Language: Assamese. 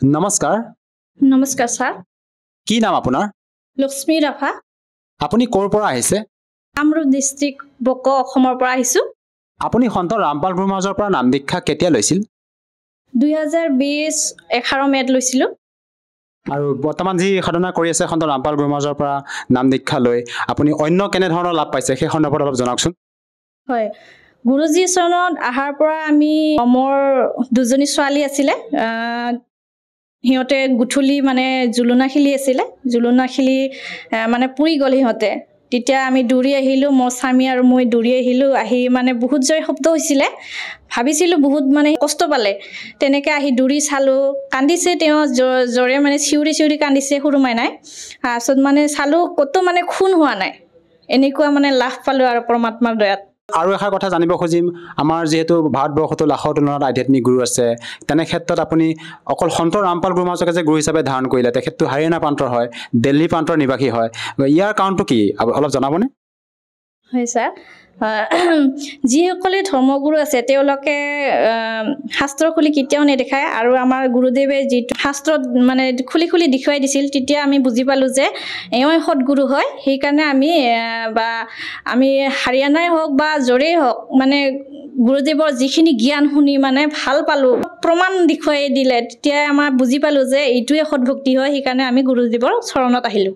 নমস্কাৰ নমস্কাৰ ছাৰ কি নাম আপোনাৰ লক্ষ্মী ৰাভা আপুনি ক'ৰ পৰা আহিছে কামৰূপ ডিষ্ট্ৰিক্ট বক অসমৰ পৰা আহিছোঁ আপুনি সন্ত ৰামপাল গুৰু মহাৰাজৰ পৰা নাম দীক্ষা কেতিয়া লৈছিল 2020 11 মেত লৈছিলোঁ আৰু বৰ্তমান যি সাধনা কৰি আছে সন্ত ৰামপাল গুৰু মহাৰাজৰ পৰা নাম দীক্ষা লৈ আপুনি অন্য কেনে ধৰণৰ লাভ পাইছে সেই সন্দৰ্ভত অলপ জনাওকচোন হয় গুৰুজী চৰণত আহাৰ পৰা আমি মোৰ দুজনী ছোৱালী আছিলে সিহঁতে গুঠুলি মানে জুলুনা খেলি আছিলে জুলুনা খেলি মানে পুৰি গ'ল সিহঁতে তেতিয়া আমি দৌৰি আহিলোঁ মোৰ স্বামী আৰু মই দৌৰি আহিলোঁ আহি মানে বহুত জয় শব্দ হৈছিলে ভাবিছিলোঁ বহুত মানে কষ্ট পালে তেনেকৈ আহি দৌৰি চালোঁ কান্দিছে তেওঁ জৰে মানে চিউৰি চিউৰি কান্দিছে সৰু মাইনাই তাৰপিছত মানে চালোঁ ক'তো মানে খুন হোৱা নাই এনেকুৱা মানে লাভ পালোঁ আৰু পৰমাত্মাৰ দয়াত আৰু এষাৰ কথা জানিব খুজিম আমাৰ যিহেতু ভাৰতবৰ্ষতো লাখৰ তুলনাত আধ্যাত্মিক গুৰু আছে তেনে ক্ষেত্ৰত আপুনি অকল সন্ত ৰামপাল গুৰু মহাৰাজকে যে গুৰু হিচাপে ধাৰণ কৰিলে তেখেতটো হাৰিয়ানা প্ৰান্তৰ হয় দিল্লী প্ৰান্তৰ নিবাসী হয় ইয়াৰ কাৰণটো কি অলপ জনাবনে হয় ছাৰ যিসকলে ধৰ্মগুৰু আছে তেওঁলোকে শাস্ত্ৰ খুলি কেতিয়াও নেদেখায় আৰু আমাৰ গুৰুদেৱে যিটো শাস্ত্ৰত মানে খুলি খুলি দেখুৱাই দিছিল তেতিয়া আমি বুজি পালোঁ যে এওঁই সৎগুৰু হয় সেইকাৰণে আমি হাৰিয়ানাই হওক বা য'ৰেই হওক মানে গুৰুদেৱৰ যিখিনি জ্ঞান শুনি মানে ভাল পালোঁ প্ৰমাণ দেখুৱাই দিলে তেতিয়া আমাৰ বুজি পালোঁ যে এইটোৱে সৎভক্তি হয় সেইকাৰণে আমি গুৰুদেৱৰ চৰণত আহিলোঁ